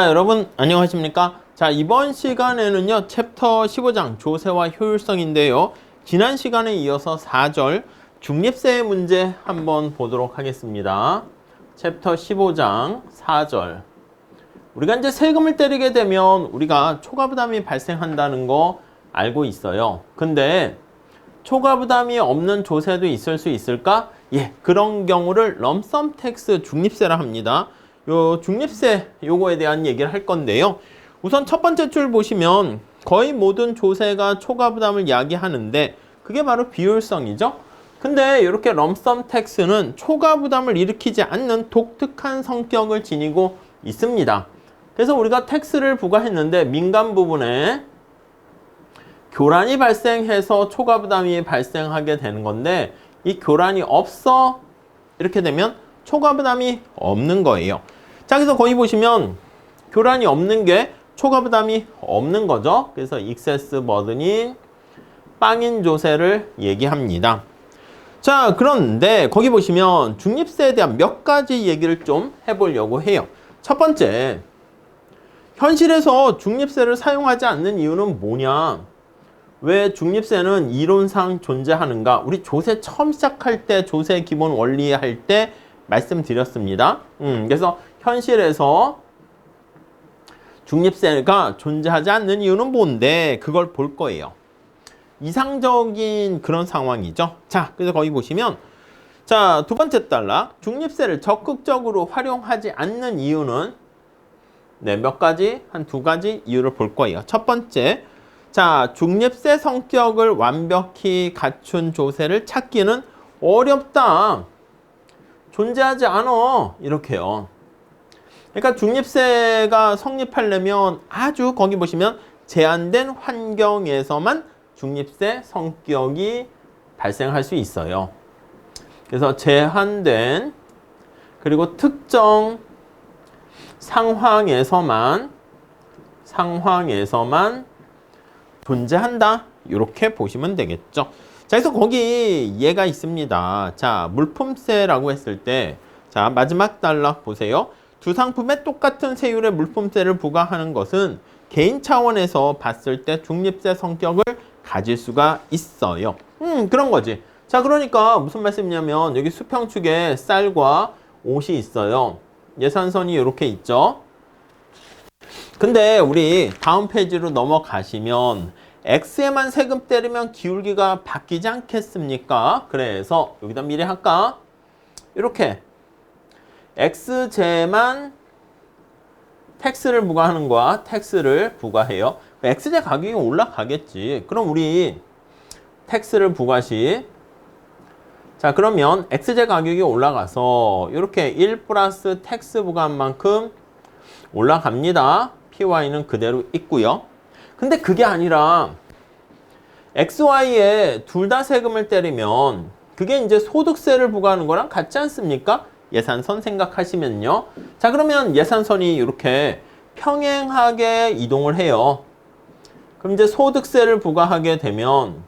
여러분 안녕하십니까? 자, 이번 시간에는요 챕터 15장 조세와 효율성인데요, 지난 시간에 이어서 4절 중립세의 문제 한번 보도록 하겠습니다. 챕터 15장 4절, 우리가 이제 세금을 때리게 되면 우리가 초과부담이 발생한다는 거 알고 있어요. 근데 초과부담이 없는 조세도 있을 수 있을까? 예, 그런 경우를 럼썸 텍스 중립세라 합니다. 요 중립세 요거에 대한 얘기를 할 건데요. 우선 첫 번째 줄 보시면 거의 모든 조세가 초과부담을 이야기하는데 그게 바로 비효율성이죠. 근데 이렇게 럼썸 텍스는 초과부담을 일으키지 않는 독특한 성격을 지니고 있습니다. 그래서 우리가 텍스를 부과했는데 민간 부분에 교란이 발생해서 초과부담이 발생하게 되는 건데, 이 교란이 없어 이렇게 되면 초과부담이 없는 거예요. 자, 그래서 거기 보시면 교란이 없는 게 초과부담이 없는 거죠. 그래서 익세스 버든인 빵인 조세를 얘기합니다. 자, 그런데 거기 보시면 중립세에 대한 몇 가지 얘기를 좀 해보려고 해요. 첫 번째, 현실에서 중립세를 사용하지 않는 이유는 뭐냐? 왜 중립세는 이론상 존재하는가? 우리 조세 처음 시작할 때 조세 기본 원리 할 때 말씀드렸습니다. 그래서 현실에서 중립세가 존재하지 않는 이유는 뭔데? 그걸 볼 거예요. 이상적인 그런 상황이죠. 자, 그래서 거기 보시면, 자, 두 번째 단락, 중립세를 적극적으로 활용하지 않는 이유는 몇 가지, 한 두 가지 이유를 볼 거예요. 첫 번째, 자, 중립세 성격을 완벽히 갖춘 조세를 찾기는 어렵다. 존재하지 않아. 이렇게요. 그러니까 중립세가 성립하려면 아주 거기 보시면 제한된 환경에서만 중립세 성격이 발생할 수 있어요. 그래서 제한된, 그리고 특정 상황에서만 존재한다. 이렇게 보시면 되겠죠. 자, 그래서 거기 얘가 있습니다. 자, 물품세라고 했을 때, 자, 마지막 단락 보세요. 두 상품에 똑같은 세율의 물품세를 부과하는 것은 개인 차원에서 봤을 때 중립세 성격을 가질 수가 있어요. 그런 거지. 자, 그러니까 무슨 말씀이냐면 여기 수평축에 쌀과 옷이 있어요. 예산선이 이렇게 있죠. 근데 우리 다음 페이지로 넘어가시면 X에만 세금 때리면 기울기가 바뀌지 않겠습니까? 그래서 여기다 미리 할까? 이렇게 X제만 텍스를 부과하는 거야. 텍스를 부과해요. X제 가격이 올라가겠지. 그럼 우리 텍스를 부과시, 자, 그러면 X제 가격이 올라가서 이렇게 1 플러스 텍스 부과한 만큼 올라갑니다. PY는 그대로 있고요. 근데 그게 아니라 XY에 둘 다 세금을 때리면 그게 이제 소득세를 부과하는 거랑 같지 않습니까? 예산선 생각하시면요. 자, 그러면 예산선이 이렇게 평행하게 이동을 해요. 그럼 이제 소득세를 부과하게 되면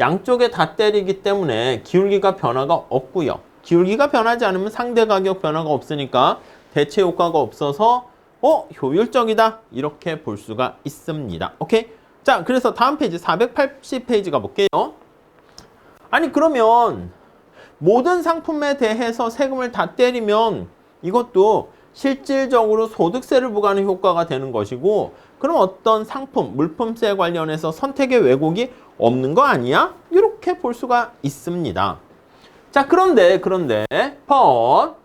양쪽에 다 때리기 때문에 기울기가 변화가 없고요. 기울기가 변하지 않으면 상대 가격 변화가 없으니까 대체 효과가 없어서 효율적이다. 이렇게 볼 수가 있습니다. 오케이? 자, 그래서 다음 페이지 480페이지 가볼게요. 아니, 그러면 모든 상품에 대해서 세금을 다 때리면 이것도 실질적으로 소득세를 부과하는 효과가 되는 것이고, 그럼 어떤 상품, 물품세 관련해서 선택의 왜곡이 없는 거 아니야? 이렇게 볼 수가 있습니다. 자, 그런데 but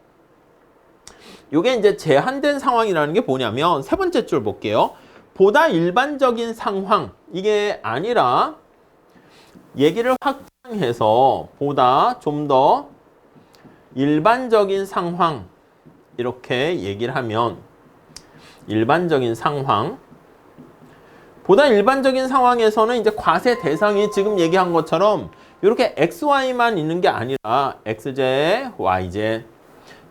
요게 이제 제한된 상황이라는 게 뭐냐면 세 번째 줄 볼게요. 보다 일반적인 상황, 이게 아니라 얘기를 확장해서 보다 좀 더 일반적인 상황, 이렇게 얘기를 하면 일반적인 상황, 보다 일반적인 상황에서는 이제 과세 대상이 지금 얘기한 것처럼 이렇게 XY만 있는 게 아니라 XJ, YJ,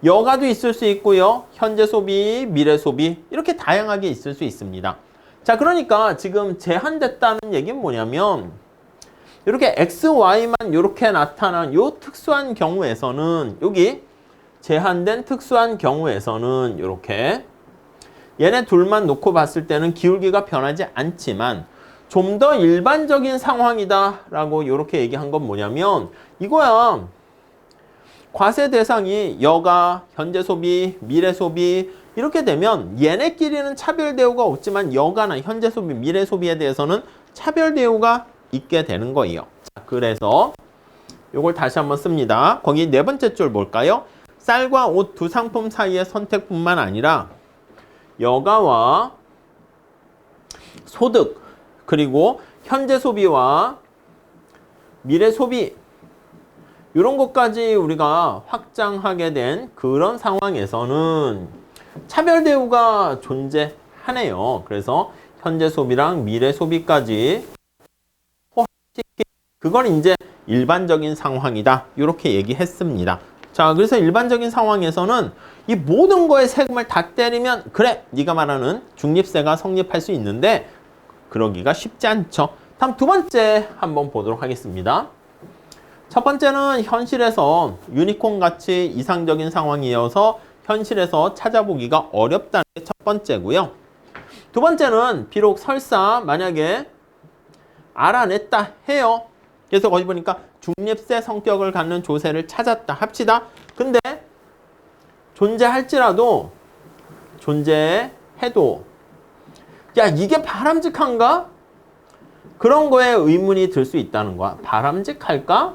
여가도 있을 수 있고요. 현재 소비, 미래 소비, 이렇게 다양하게 있을 수 있습니다. 자, 그러니까 지금 제한됐다는 얘기는 뭐냐면 이렇게 XY만 이렇게 나타난 요 특수한 경우에서는, 여기 제한된 특수한 경우에서는 이렇게 얘네 둘만 놓고 봤을 때는 기울기가 변하지 않지만 좀 더 일반적인 상황이다 라고 이렇게 얘기한 건 뭐냐면 이거야. 과세 대상이 여가, 현재 소비, 미래 소비 이렇게 되면 얘네끼리는 차별 대우가 없지만 여가나 현재 소비, 미래 소비에 대해서는 차별 대우가 있게 되는 거예요. 자, 그래서 요걸 다시 한번 씁니다. 거기 네 번째 줄 뭘까요? 쌀과 옷 두 상품 사이의 선택뿐만 아니라 여가와 소득 그리고 현재 소비와 미래 소비 이런 것까지 우리가 확장하게 된 그런 상황에서는 차별 대우가 존재하네요. 그래서 현재 소비랑 미래 소비까지 그걸 이제 일반적인 상황이다. 이렇게 얘기했습니다. 자, 그래서 일반적인 상황에서는 이 모든 거에 세금을 다 때리면 그래, 네가 말하는 중립세가 성립할 수 있는데 그러기가 쉽지 않죠. 다음 두 번째 한번 보도록 하겠습니다. 첫 번째는 현실에서 유니콘 같이 이상적인 상황이어서 현실에서 찾아보기가 어렵다는 게 첫 번째고요. 두 번째는 비록 설사 만약에 알아냈다 해요. 그래서 거기 보니까 중립세 성격을 갖는 조세를 찾았다 합시다. 근데 존재할지라도 존재해도 야 이게 바람직한가? 그런 거에 의문이 들 수 있다는 거야. 바람직할까?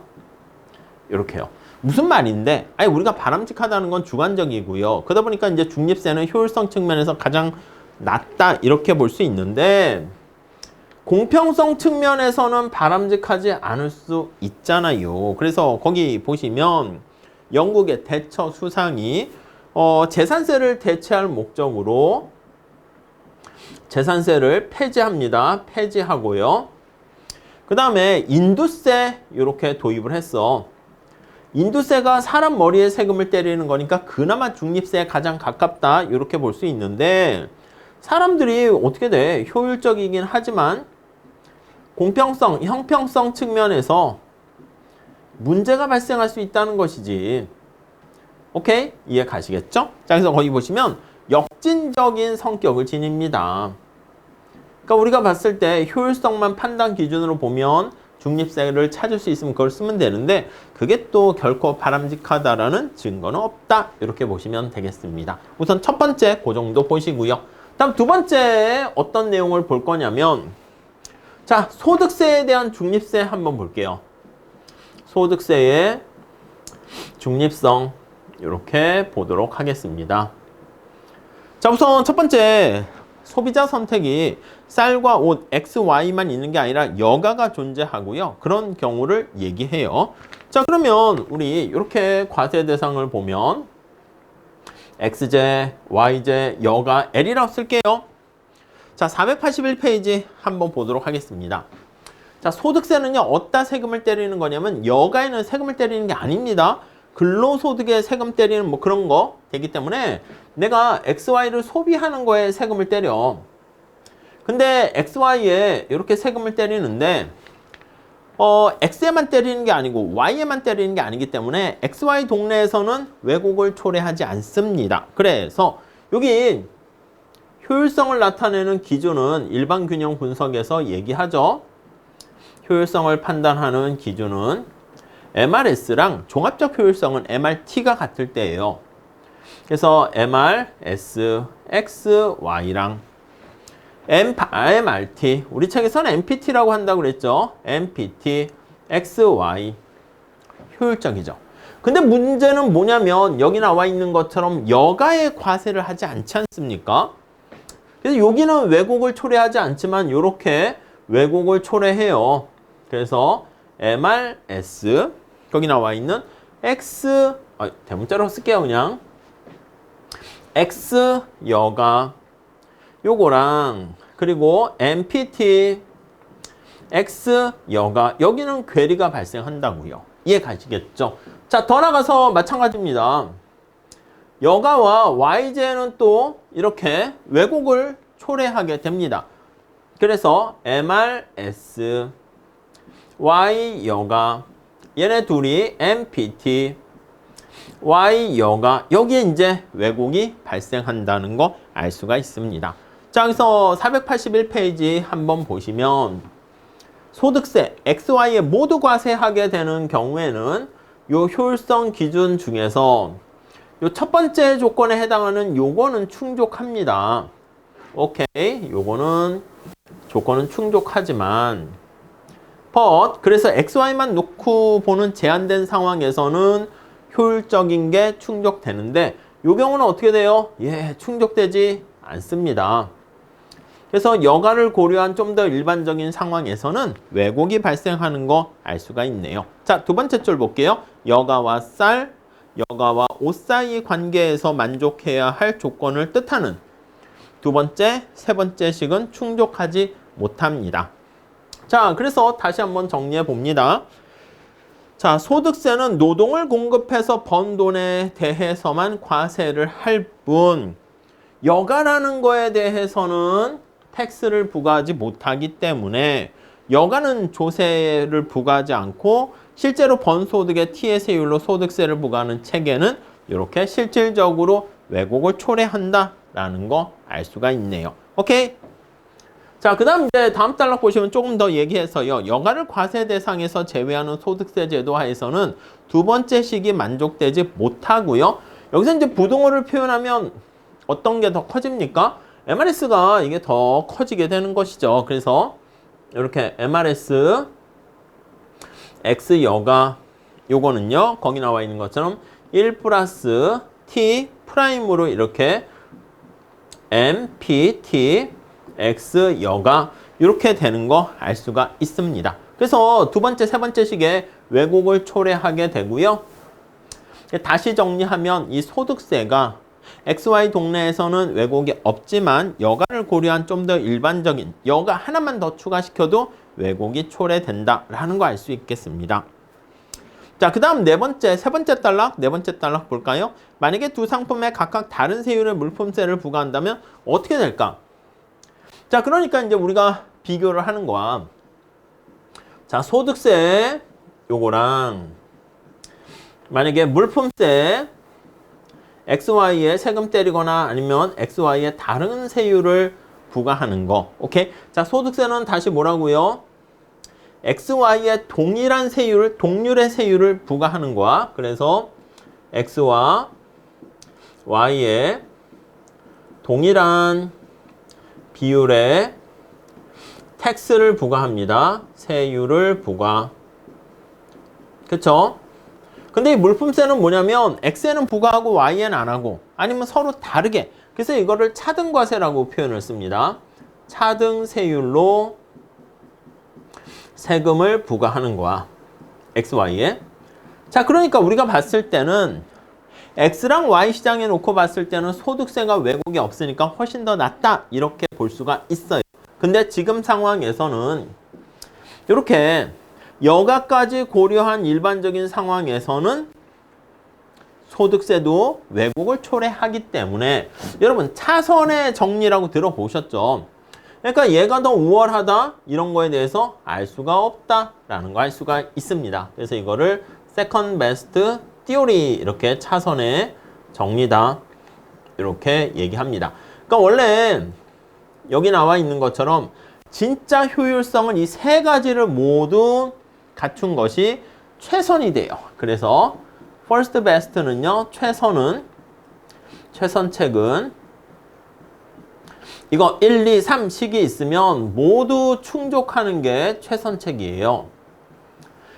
이렇게요. 무슨 말인데? 아니 우리가 바람직하다는 건 주관적이고요. 그러다 보니까 이제 중립세는 효율성 측면에서 가장 낮다 이렇게 볼 수 있는데 공평성 측면에서는 바람직하지 않을 수 있잖아요. 그래서 거기 보시면 영국의 대처 수상이 재산세를 대체할 목적으로 재산세를 폐지합니다. 폐지하고요. 그 다음에 인두세 이렇게 도입을 했어. 인두세가 사람 머리에 세금을 때리는 거니까 그나마 중립세에 가장 가깝다 이렇게 볼 수 있는데 사람들이 어떻게 돼? 효율적이긴 하지만 공평성, 형평성 측면에서 문제가 발생할 수 있다는 것이지. 오케이? 이해 가시겠죠? 자, 그래서 거기 보시면 역진적인 성격을 지닙니다. 그러니까 우리가 봤을 때 효율성만 판단 기준으로 보면 중립세를 찾을 수 있으면 그걸 쓰면 되는데 그게 또 결코 바람직하다라는 증거는 없다. 이렇게 보시면 되겠습니다. 우선 첫 번째 그 정도 보시고요. 다음 두 번째 어떤 내용을 볼 거냐면 자, 소득세에 대한 중립세 한번 볼게요. 소득세의 중립성 이렇게 보도록 하겠습니다. 자, 우선 첫 번째 소비자 선택이 쌀과 옷 X, Y만 있는 게 아니라 여가가 존재하고요. 그런 경우를 얘기해요. 자, 그러면 우리 이렇게 과세 대상을 보면 X제, Y제, 여가, L이라고 쓸게요. 자, 481페이지 한번 보도록 하겠습니다. 자, 소득세는요, 어디다 세금을 때리는 거냐면 여가에는 세금을 때리는 게 아닙니다. 근로소득에 세금 때리는 뭐 그런 거 되기 때문에 내가 XY를 소비하는 거에 세금을 때려. 근데 XY에 이렇게 세금을 때리는데 X에만 때리는 게 아니고 Y에만 때리는 게 아니기 때문에 XY 동네에서는 왜곡을 초래하지 않습니다. 그래서 여기 효율성을 나타내는 기준은 일반 균형 분석에서 얘기하죠. 효율성을 판단하는 기준은 MRS랑 종합적 효율성은 MRT가 같을 때예요. 그래서 MRS, X, Y랑 MRT, 우리 책에서는 MPT라고 한다고 그랬죠. MPT, X, Y 효율적이죠. 근데 문제는 뭐냐면 여기 나와 있는 것처럼 여가에 과세를 하지 않지 않습니까? 그래서 여기는 왜곡을 초래하지 않지만 이렇게 왜곡을 초래해요. 그래서 MRS 거기 나와 있는 X 대문자로 쓸게요. 그냥 X 여가 요거랑 그리고 MPT X 여가 여기는 괴리가 발생한다고요. 이해 가시겠죠? 자, 더 나가서 마찬가지입니다. 여가와 Y제는 또 이렇게 왜곡을 초래하게 됩니다. 그래서 MRS, Y 여가 얘네 둘이 MPT, Y 여가 여기에 이제 왜곡이 발생한다는 거 알 수가 있습니다. 자, 그래서 481페이지 한번 보시면 소득세 X, Y에 모두 과세하게 되는 경우에는 요 효율성 기준 중에서 요 첫 번째 조건에 해당하는 요거는 충족합니다. 오케이. 요거는 조건은 충족하지만 그래서 X, Y만 놓고 보는 제한된 상황에서는 효율적인 게 충족되는데 요 경우는 어떻게 돼요? 예, 충족되지 않습니다. 그래서 여가를 고려한 좀 더 일반적인 상황에서는 왜곡이 발생하는 거 알 수가 있네요. 자, 두 번째 줄 볼게요. 여가와 쌀, 여가와 옷 사이 관계에서 만족해야 할 조건을 뜻하는 두 번째, 세 번째 식은 충족하지 못합니다. 자, 그래서 다시 한번 정리해 봅니다. 자, 소득세는 노동을 공급해서 번 돈에 대해서만 과세를 할 뿐, 여가라는 거에 대해서는 텍스를 부과하지 못하기 때문에 여가는 조세를 부과하지 않고 실제로 번 소득의 T의 세율로 소득세를 부과하는 체계는 이렇게 실질적으로 왜곡을 초래한다라는 거 알 수가 있네요. 오케이? 자, 그 다음 이제 다음 단락 보시면 조금 더 얘기해서요. 여가를 과세 대상에서 제외하는 소득세 제도 하에서는 두 번째 식이 만족되지 못하고요. 여기서 이제 부동어를 표현하면 어떤 게 더 커집니까? MRS가 이게 더 커지게 되는 것이죠. 그래서 이렇게 MRS X 여가 요거는요. 거기 나와 있는 것처럼 1 플러스 T 프라임으로 이렇게 M, P, T, X 여가 이렇게 되는 거 알 수가 있습니다. 그래서 두 번째, 세 번째 식에 왜곡을 초래하게 되고요. 다시 정리하면 이 소득세가 XY 동네에서는 왜곡이 없지만 여가를 고려한 좀 더 일반적인 여가 하나만 더 추가시켜도 왜곡이 초래된다라는 거 알 수 있겠습니다. 자, 그 다음 네 번째 단락 볼까요? 만약에 두 상품에 각각 다른 세율의 물품세를 부과한다면 어떻게 될까? 자, 그러니까 이제 우리가 비교를 하는 거야. 자, 소득세 요거랑 만약에 물품세 XY에 세금 때리거나 아니면 XY에 다른 세율을 부과하는 거. 오케이? 자, 소득세는 다시 뭐라고요? XY에 동일한 세율을, 동률의 세율을 부과하는 거야. 그래서 X와 Y에 동일한 비율의 텍스를 부과합니다. 세율을 부과. 그쵸? 근데 이 물품세는 뭐냐면 X에는 부과하고 Y에는 안 하고 아니면 서로 다르게. 그래서 이거를 차등과세라고 표현을 씁니다. 차등세율로 세금을 부과하는 거야. X, Y에. 자, 그러니까 우리가 봤을 때는 X랑 Y 시장에 놓고 봤을 때는 소득세가 왜곡이 없으니까 훨씬 더 낫다. 이렇게 볼 수가 있어요. 근데 지금 상황에서는 이렇게 여가까지 고려한 일반적인 상황에서는 소득세도 왜곡을 초래하기 때문에 여러분 차선의 정리라고 들어보셨죠? 그러니까 얘가 더 우월하다 이런 거에 대해서 알 수가 없다라는 거 알 수가 있습니다. 그래서 이거를 second best theory 이렇게 차선의 정리다 이렇게 얘기합니다. 그러니까 원래 여기 나와 있는 것처럼 진짜 효율성은 이 세 가지를 모두 갖춘 것이 최선이 돼요. 그래서 first best는요. 최선책은 이거 1, 2, 3 식이 있으면 모두 충족하는 게 최선책이에요.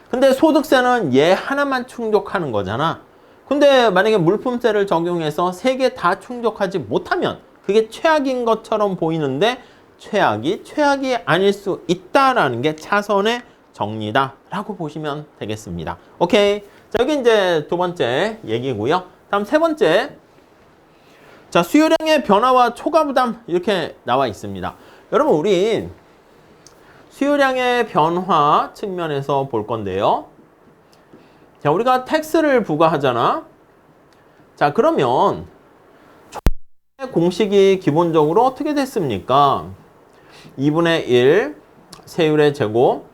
근데 소득세는 얘 하나만 충족하는 거잖아. 근데 만약에 물품세를 적용해서 세 개 다 충족하지 못하면 그게 최악인 것처럼 보이는데 최악이 아닐 수 있다라는 게 차선의 정리다 라고 보시면 되겠습니다. 오케이. 자, 여기 이제 두 번째 얘기고요. 다음 세 번째. 자, 수요량의 변화와 초과 부담 이렇게 나와 있습니다. 여러분, 우리 수요량의 변화 측면에서 볼 건데요. 자, 우리가 텍스를 부과하잖아. 자, 그러면 공식이 기본적으로 어떻게 됐습니까? 2분의 1 세율의 제곱,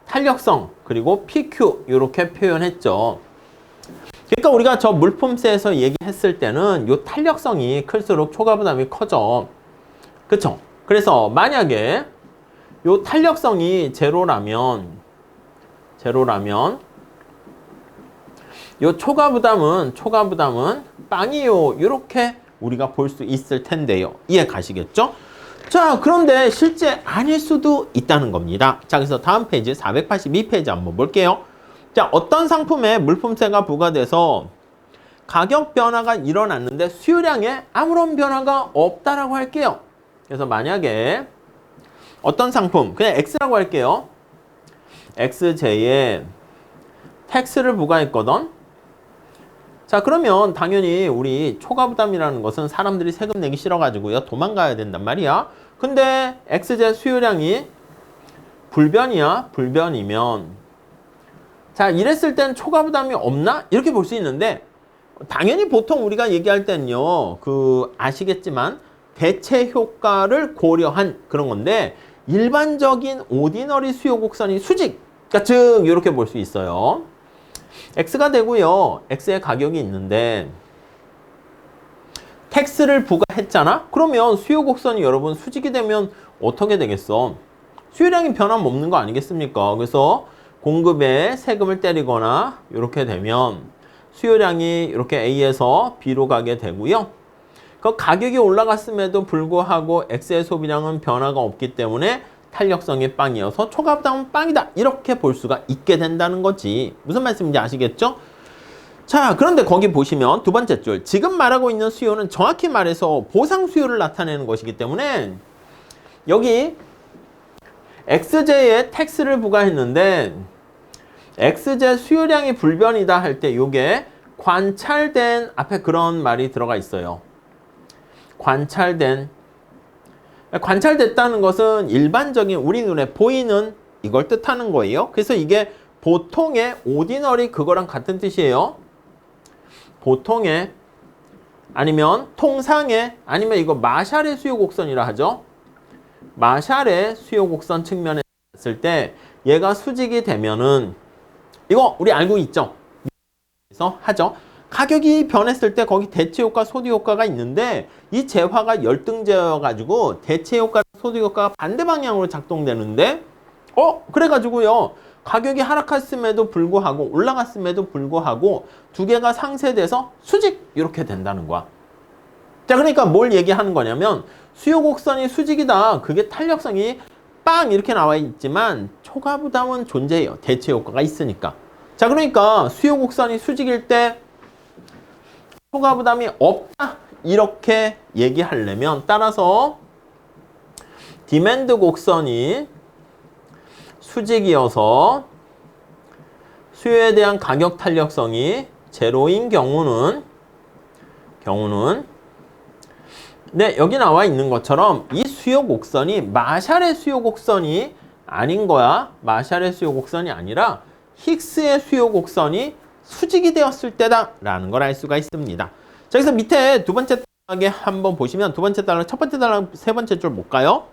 탄력성, 그리고 PQ 이렇게 표현했죠. 그러니까 우리가 저 물품세에서 얘기했을 때는 요 탄력성이 클수록 초과 부담이 커져. 그쵸? 그래서 만약에 요 탄력성이 제로라면 요 초과 부담은 빵이요. 이렇게 우리가 볼 수 있을 텐데요. 이해 가시겠죠? 자, 그런데 실제 아닐 수도 있다는 겁니다. 자, 그래서 다음 페이지 482페이지 한번 볼게요. 자, 어떤 상품에 물품세가 부과돼서 가격 변화가 일어났는데 수요량에 아무런 변화가 없다라고 할게요. 그래서 만약에 어떤 상품, 그냥 X라고 할게요. XJ에 텍스를 부과했거든. 자, 그러면 당연히 우리 초과부담이라는 것은 사람들이 세금 내기 싫어가지고요. 도망가야 된단 말이야. 근데 XJ 수요량이 불변이면 자, 이랬을 땐 초과부담이 없나? 이렇게 볼 수 있는데 당연히 보통 우리가 얘기할 때는요. 아시겠지만 대체 효과를 고려한 그런 건데 일반적인 오디너리 수요 곡선이 수직, 그러니까 즉 이렇게 볼 수 있어요. X가 되고요. X의 가격이 있는데 텍스를 부과했잖아? 그러면 수요 곡선이 여러분 수직이 되면 어떻게 되겠어? 수요량이 변함없는 거 아니겠습니까? 그래서 공급에 세금을 때리거나 이렇게 되면 수요량이 이렇게 A에서 B로 가게 되고요. 그 가격이 올라갔음에도 불구하고 X의 소비량은 변화가 없기 때문에 탄력성이 빵이어서 초과부담은 빵이다. 이렇게 볼 수가 있게 된다는 거지. 무슨 말씀인지 아시겠죠? 자, 그런데 거기 보시면 두 번째 줄. 지금 말하고 있는 수요는 정확히 말해서 보상 수요를 나타내는 것이기 때문에 여기 XJ에 텍스를 부과했는데 XJ 수요량이 불변이다 할 때 요게 관찰된 앞에 그런 말이 들어가 있어요. 관찰됐다는 것은 일반적인 우리 눈에 보이는 이걸 뜻하는 거예요. 그래서 이게 보통의 오디너리 그거랑 같은 뜻이에요. 보통의 아니면 통상의 아니면 이거 마샬의 수요 곡선이라 하죠. 마샬의 수요 곡선 측면에 봤을 때 얘가 수직이 되면은 이거 우리 알고 있죠? 그래서 하죠. 가격이 변했을 때 거기 대체 효과, 소득 효과가 있는데 이 재화가 열등제여가지고 대체 효과, 소득 효과가 반대 방향으로 작동되는데 그래가지고요. 가격이 하락했음에도 불구하고 올라갔음에도 불구하고 두 개가 상쇄돼서 수직 이렇게 된다는 거야. 자, 그러니까 뭘 얘기하는 거냐면 수요 곡선이 수직이다. 그게 탄력성이 빵 이렇게 나와 있지만 초과 부담은 존재해요. 대체 효과가 있으니까. 자, 그러니까 수요 곡선이 수직일 때 초과 부담이 없다. 이렇게 얘기하려면 따라서 디맨드 곡선이 수직이어서 수요에 대한 가격 탄력성이 제로인 경우는 네, 여기 나와 있는 것처럼 이 수요 곡선이 마샬의 수요 곡선이 아닌 거야. 마샬의 수요 곡선이 아니라 힉스의 수요 곡선이 수직이 되었을 때다 라는 걸 알 수가 있습니다. 자, 그래서 밑에 두 번째 단락에 한번 보시면 두 번째 단락, 첫 번째 단락, 세 번째 줄 볼까요?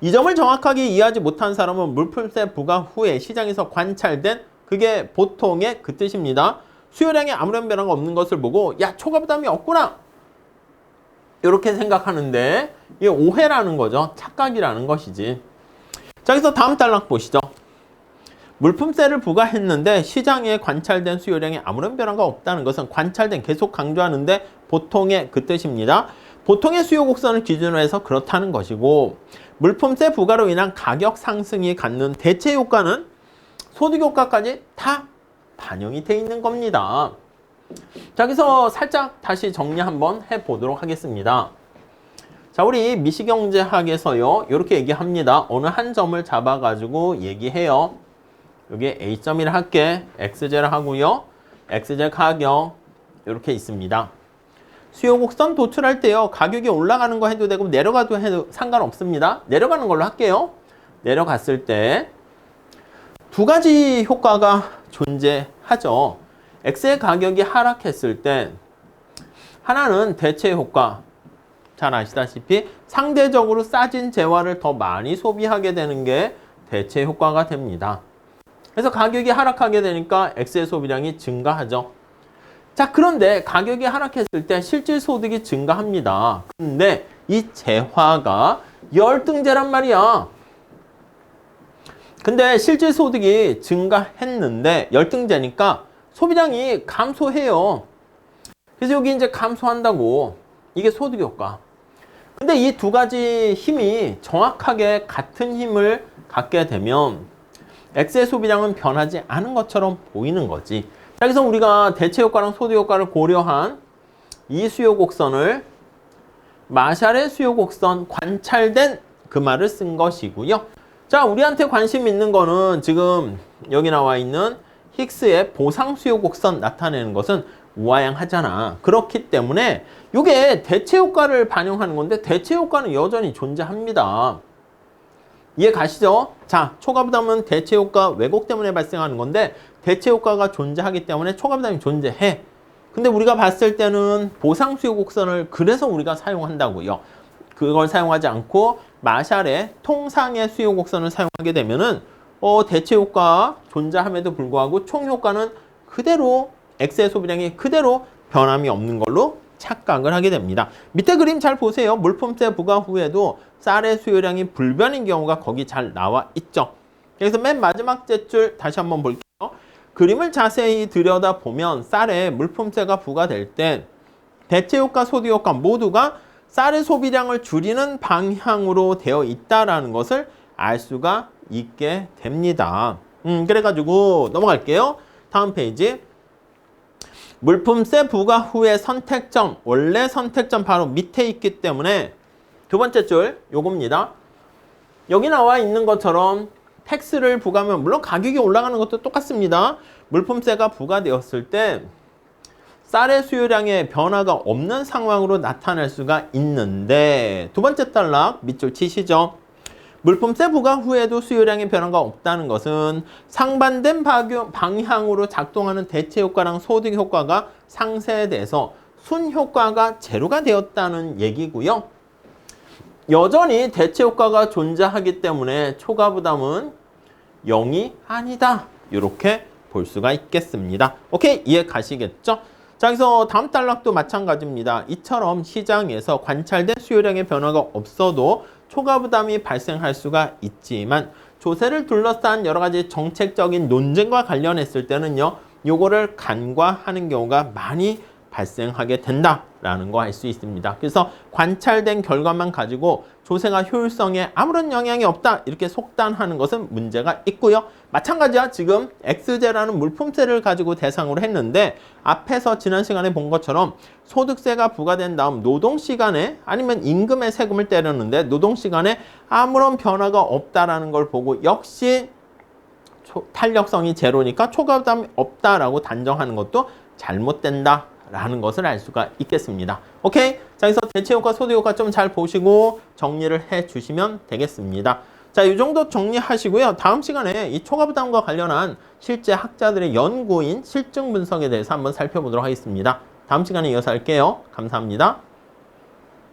이 점을 정확하게 이해하지 못한 사람은 물품세 부과 후에 시장에서 관찰된 그게 보통의 그 뜻입니다. 수요량에 아무런 변화가 없는 것을 보고 야, 초과 부담이 없구나 이렇게 생각하는데 이게 오해라는 거죠. 착각이라는 것이지. 자, 그래서 다음 단락 보시죠. 물품세를 부과했는데 시장에 관찰된 수요량에 아무런 변화가 없다는 것은 관찰된, 계속 강조하는데 보통의 그 뜻입니다. 보통의 수요 곡선을 기준으로 해서 그렇다는 것이고 물품세 부과로 인한 가격 상승이 갖는 대체 효과는 소득 효과까지 다 반영이 돼 있는 겁니다. 자, 그래서 살짝 다시 정리 한번 해보도록 하겠습니다. 자, 우리 미시경제학에서요 이렇게 얘기합니다. 어느 한 점을 잡아가지고 얘기해요. 여기 A점이라 할게. XJ를 하고요. XJ 가격 이렇게 있습니다. 수요 곡선 도출할 때요. 가격이 올라가는 거 해도 되고 내려가도 해도 상관없습니다. 내려가는 걸로 할게요. 내려갔을 때 두 가지 효과가 존재하죠. X의 가격이 하락했을 때 하나는 대체 효과. 잘 아시다시피 상대적으로 싸진 재화를 더 많이 소비하게 되는 게 대체 효과가 됩니다. 그래서 가격이 하락하게 되니까 X의 소비량이 증가하죠. 자, 그런데 가격이 하락했을 때 실질 소득이 증가합니다. 근데 이 재화가 열등제란 말이야. 근데 실질 소득이 증가했는데 열등제니까 소비량이 감소해요. 그래서 여기 이제 감소한다고. 이게 소득 효과. 근데 이 두 가지 힘이 정확하게 같은 힘을 갖게 되면 X의 소비량은 변하지 않은 것처럼 보이는 거지. 자, 그래서 우리가 대체 효과랑 소득 효과를 고려한 이 수요 곡선을 마샬의 수요 곡선 관찰된 그 말을 쓴 것이고요. 자, 우리한테 관심 있는 거는 지금 여기 나와 있는 힉스의 보상 수요 곡선 나타내는 것은 우아양하잖아. 그렇기 때문에 이게 대체 효과를 반영하는 건데 대체 효과는 여전히 존재합니다. 이해 가시죠? 자, 초과 부담은 대체 효과 왜곡 때문에 발생하는 건데 대체 효과가 존재하기 때문에 초과 부담이 존재해. 근데 우리가 봤을 때는 보상 수요 곡선을 그래서 우리가 사용한다고요. 그걸 사용하지 않고 마샬의 통상의 수요 곡선을 사용하게 되면은 대체 효과 존재함에도 불구하고 총 효과는 그대로 X의 소비량이 그대로 변함이 없는 걸로 착각을 하게 됩니다. 밑에 그림 잘 보세요. 물품세 부과 후에도 쌀의 수요량이 불변인 경우가 거기 잘 나와 있죠. 그래서 맨 마지막 째줄 다시 한번 볼게요. 그림을 자세히 들여다보면 쌀에 물품세가 부과될 때 대체 효과, 소득 효과 모두가 쌀의 소비량을 줄이는 방향으로 되어 있다는 것을 알 수가 있게 됩니다. 그래가지고 넘어갈게요. 다음 페이지. 물품세 부과 후의 선택점, 원래 선택점 바로 밑에 있기 때문에 두 번째 줄 요겁니다. 여기 나와 있는 것처럼 텍스를 부과하면 물론 가격이 올라가는 것도 똑같습니다. 물품세가 부과되었을 때 쌀의 수요량의 변화가 없는 상황으로 나타날 수가 있는데 두 번째 단락 밑줄 치시죠. 물품세 부과 후에도 수요량의 변화가 없다는 것은 상반된 방향으로 작동하는 대체 효과랑 소득 효과가 상쇄돼서 순 효과가 제로가 되었다는 얘기고요. 여전히 대체 효과가 존재하기 때문에 초과 부담은 0이 아니다. 이렇게 볼 수가 있겠습니다. 오케이, 이해 가시겠죠? 자, 그래서 다음 단락도 마찬가지입니다. 이처럼 시장에서 관찰된 수요량의 변화가 없어도 초과 부담이 발생할 수가 있지만 조세를 둘러싼 여러 가지 정책적인 논쟁과 관련했을 때는요, 요거를 간과하는 경우가 많이 발생하게 된다라는 거 알 수 있습니다. 그래서 관찰된 결과만 가지고 조세가 효율성에 아무런 영향이 없다 이렇게 속단하는 것은 문제가 있고요. 마찬가지야. 지금 X제라는 물품세를 가지고 대상으로 했는데 앞에서 지난 시간에 본 것처럼 소득세가 부과된 다음 노동시간에 아니면 임금에 세금을 때렸는데 노동시간에 아무런 변화가 없다라는 걸 보고 역시 탄력성이 제로니까 초과 부담이 없다라고 단정하는 것도 잘못된다 라는 것을 알 수가 있겠습니다. 오케이? 자, 그래서 대체 효과, 소득 효과 좀 잘 보시고 정리를 해 주시면 되겠습니다. 자, 이 정도 정리하시고요. 다음 시간에 이 초과 부담과 관련한 실제 학자들의 연구인 실증 분석에 대해서 한번 살펴보도록 하겠습니다. 다음 시간에 이어서 할게요. 감사합니다.